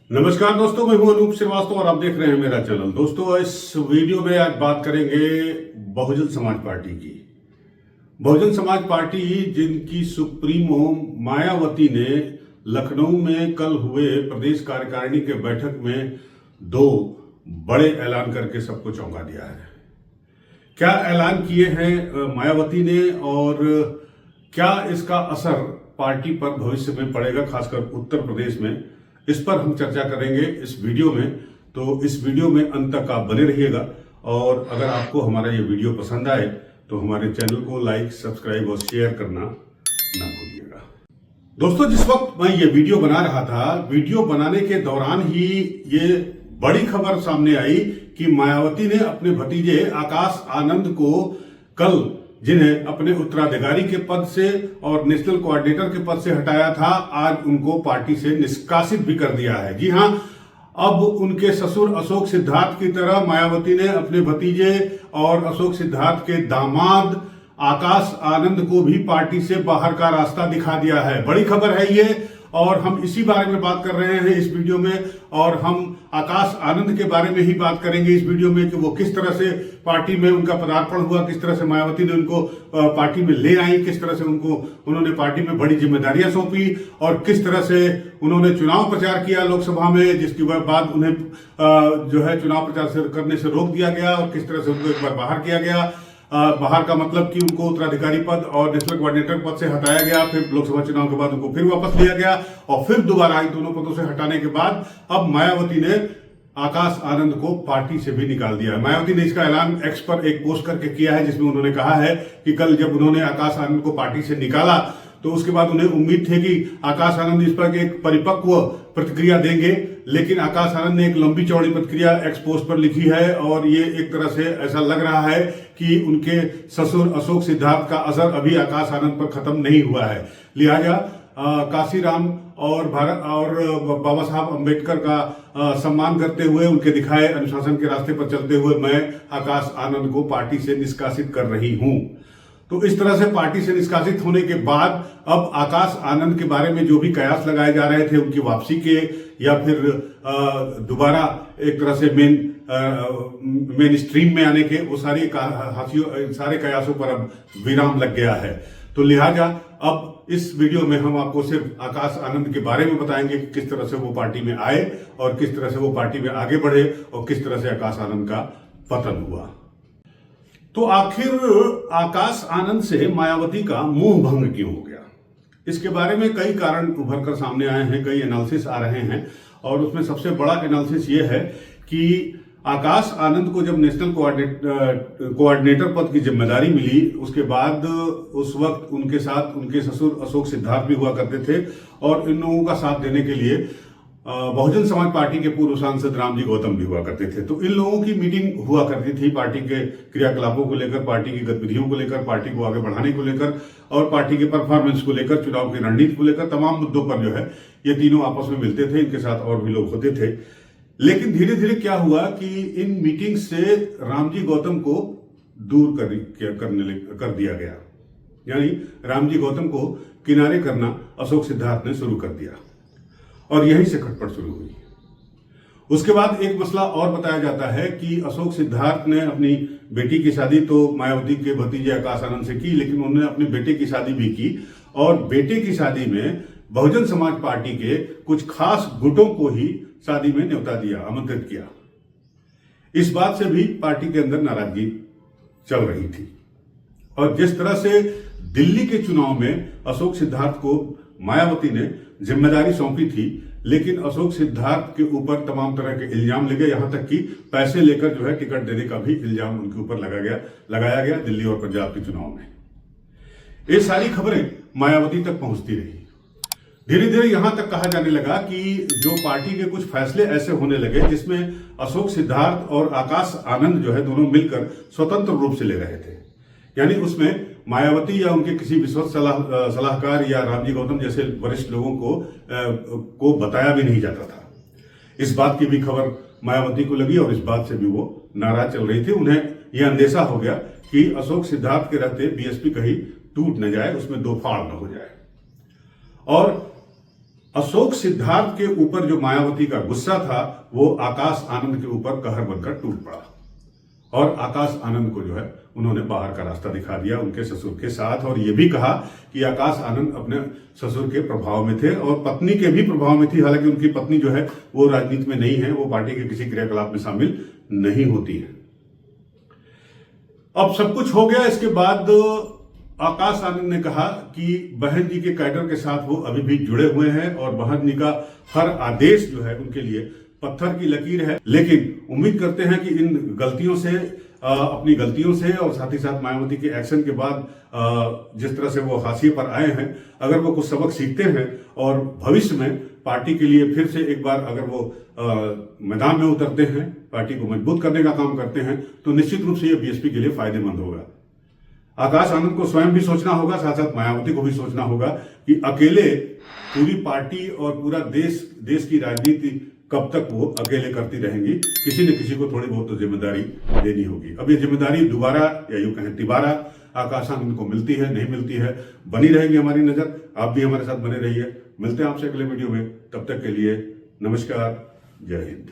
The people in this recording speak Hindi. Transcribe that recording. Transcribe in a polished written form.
नमस्कार दोस्तों, मैं हूं अनूप श्रीवास्तव और आप देख रहे हैं मेरा चैनल। दोस्तों, इस वीडियो में आज बात करेंगे बहुजन समाज पार्टी की। बहुजन समाज पार्टी जिनकी सुप्रीमो मायावती ने लखनऊ में कल हुए प्रदेश कार्यकारिणी के बैठक में दो बड़े ऐलान करके सबको चौंका दिया है। क्या ऐलान किए हैं मायावती ने और क्या इसका असर पार्टी पर भविष्य में पड़ेगा, खासकर उत्तर प्रदेश में, इस पर हम चर्चा करेंगे इस वीडियो में। तो इस वीडियो में अंत तक आप बने रहिएगा और अगर आपको हमारा ये वीडियो पसंद आए तो हमारे चैनल को लाइक, सब्सक्राइब और शेयर करना ना भूलिएगा। दोस्तों, जिस वक्त मैं ये वीडियो बना रहा था, वीडियो बनाने के दौरान ही ये बड़ी खबर सामने आई कि मायावती ने अपने भतीजे आकाश आनंद को कल, जिन्हें अपने उत्तराधिकारी के पद से और नेशनल कोऑर्डिनेटर के पद से हटाया था, आज उनको पार्टी से निष्कासित भी कर दिया है। जी हां, अब उनके ससुर अशोक सिद्धार्थ की तरह मायावती ने अपने भतीजे और अशोक सिद्धार्थ के दामाद आकाश आनंद को भी पार्टी से बाहर का रास्ता दिखा दिया है। बड़ी खबर है ये और हम इसी बारे में बात कर रहे हैं इस वीडियो में। और हम आकाश आनंद के बारे में ही बात करेंगे इस वीडियो में कि वो किस तरह से पार्टी में उनका पदार्पण हुआ, किस तरह से मायावती ने उनको पार्टी में ले आई, किस तरह से उन्होंने पार्टी में बड़ी जिम्मेदारियां सौंपी और किस तरह से उन्होंने चुनाव प्रचार किया लोकसभा में, जिसके बाद उन्हें जो है चुनाव प्रचार करने से रोक दिया गया और किस तरह से उनको एक बार बाहर किया गया। बाहर का मतलब कि उनको उत्तराधिकारी पद और नेशनल कोऑर्डिनेटर पद से हटाया गया, फिर लोकसभा चुनाव के बाद उनको फिर वापस लिया गया और फिर दोबारा इन दोनों पदों से हटाने के बाद अब मायावती ने आकाश आनंद को पार्टी से भी निकाल दिया है। मायावती ने इसका ऐलान एक्स पर एक पोस्ट करके किया है, जिसमें उन्होंने कहा है कि कल जब उन्होंने आकाश आनंद को पार्टी से निकाला तो उसके बाद उन्हें उम्मीद थी कि आकाश आनंद इस पर एक परिपक्व प्रतिक्रिया देंगे, लेकिन आकाश आनंद ने एक लंबी चौड़ी प्रतिक्रिया एक्स पोस्ट पर लिखी है और ये एक तरह से ऐसा लग रहा है कि उनके ससुर अशोक सिद्धार्थ का असर अभी आकाश आनंद पर खत्म नहीं हुआ है। लिहाजा काशीराम और बाबा साहब अम्बेडकर का सम्मान करते हुए, उनके दिखाए अनुशासन के रास्ते पर चलते हुए मैं आकाश आनंद को पार्टी से निष्कासित कर रही हूं। तो इस तरह से पार्टी से निष्कासित होने के बाद अब आकाश आनंद के बारे में जो भी कयास लगाए जा रहे थे उनकी वापसी के या फिर दोबारा एक तरह से मेन स्ट्रीम में आने के, वो सारे कयासों पर अब विराम लग गया है। तो लिहाजा अब इस वीडियो में हम आपको सिर्फ आकाश आनंद के बारे में बताएंगे कि किस तरह से वो पार्टी में आए और किस तरह से वो पार्टी में आगे बढ़े और किस तरह से आकाश आनंद का पतन हुआ। तो आखिर आकाश आनंद से मायावती का मोह भंग क्यों हो गया, इसके बारे में कई कारण उभर कर सामने आए हैं, कई एनालिसिस आ रहे हैं और उसमें सबसे बड़ा एनालिसिस ये है कि आकाश आनंद को जब नेशनल कोऑर्डिनेटर पद की जिम्मेदारी मिली, उसके बाद उस वक्त उनके साथ उनके ससुर अशोक सिद्धार्थ भी हुआ करते थे और इन लोगों का साथ देने के लिए बहुजन समाज पार्टी के पूर्व सांसद रामजी गौतम भी हुआ करते थे। तो इन लोगों की मीटिंग हुआ करती थी पार्टी के क्रियाकलापों को लेकर, पार्टी की गतिविधियों को लेकर, पार्टी को आगे बढ़ाने को लेकर और पार्टी के परफॉर्मेंस को लेकर, चुनाव की रणनीति को लेकर, तमाम मुद्दों पर जो है ये तीनों आपस में मिलते थे। इनके साथ और भी लोग होते थे। लेकिन धीरे धीरे क्या हुआ कि इन मीटिंग से रामजी गौतम को दूर कर दिया गया, यानी रामजी गौतम को किनारे करना अशोक सिद्धार्थ ने शुरू कर दिया और यहीं से खटपट शुरू हुई। उसके बाद एक मसला और बताया जाता है कि अशोक सिद्धार्थ ने अपनी बेटी की शादी तो मायावती के भतीजे आकाश आनंद से की, लेकिन उन्होंने अपने बेटे की शादी भी की और बेटे की शादी में बहुजन समाज पार्टी के कुछ खास गुटों को ही शादी में न्योता दिया, आमंत्रित किया। इस बात से भी पार्टी के अंदर नाराजगी चल रही थी और जिस तरह से दिल्ली के चुनाव में अशोक सिद्धार्थ को मायावती ने जिम्मेदारी सौंपी थी, लेकिन अशोक सिद्धार्थ के ऊपर तमाम तरह के इल्जाम लगे, यहां तक कि पैसे लेकर जो है टिकट देने का भी इल्जाम उनके ऊपर लगाया गया दिल्ली और पंजाब के चुनाव में। ये सारी खबरें मायावती तक पहुंचती रही। धीरे धीरे यहां तक कहा जाने लगा कि जो पार्टी के कुछ फैसले ऐसे होने लगे जिसमें अशोक सिद्धार्थ और आकाश आनंद जो है दोनों मिलकर स्वतंत्र रूप से ले रहे थे, यानी उसमें मायावती या उनके किसी विश्वस्त सलाहकार या रामजी गौतम जैसे वरिष्ठ लोगों को बताया भी नहीं जाता था। इस बात की भी खबर मायावती को लगी और इस बात से भी वो नाराज चल रही थी। उन्हें यह अंदेशा हो गया कि अशोक सिद्धार्थ के रहते बीएसपी कहीं टूट न जाए, उसमें दो फाड़ न हो जाए। और अशोक सिद्धार्थ के ऊपर जो मायावती का गुस्सा था वो आकाश आनंद के ऊपर कहर बनकर टूट पड़ा और आकाश आनंद को जो है उन्होंने बाहर का रास्ता दिखा दिया उनके ससुर के साथ, और ये भी कहा कि आकाश आनंद अपने ससुर के प्रभाव में थे और पत्नी के भी प्रभाव में थी। हालांकि उनकी पत्नी जो है वो राजनीति में नहीं है, वो पार्टी के किसी क्रियाकलाप में शामिल नहीं होती है। अब सब कुछ हो गया। इसके बाद आकाश आनंद ने कहा कि बहन जी के कैडर के साथ वो अभी भी जुड़े हुए हैं और बहन जी का हर आदेश जो है उनके लिए पत्थर की लकीर है, लेकिन उम्मीद करते हैं कि इन गलतियों से अपनी गलतियों से और साथ ही साथ मायावती के एक्शन के बाद जिस तरह से वो हाशिए पर आए हैं, अगर वो कुछ सबक सीखते हैं और भविष्य में पार्टी के लिए फिर से एक बार अगर वो मैदान में उतरते हैं, पार्टी को मजबूत करने का काम करते हैं, तो निश्चित रूप से ये बीएसपी के लिए फायदेमंद होगा। आकाश आनंद को स्वयं भी सोचना होगा, साथ साथ मायावती को भी सोचना होगा कि अकेले पूरी पार्टी और पूरा देश की राजनीति कब तक वो अकेले करती रहेंगी। किसी न किसी को थोड़ी बहुत तो जिम्मेदारी देनी होगी। अब ये जिम्मेदारी दोबारा या यूं कहें तिबारा आकाश आनंद को मिलती है नहीं मिलती है, बनी रहेगी हमारी नजर। आप भी हमारे साथ बने रहिए। मिलते हैं आपसे अगले वीडियो में, तब तक के लिए नमस्कार, जय हिंद।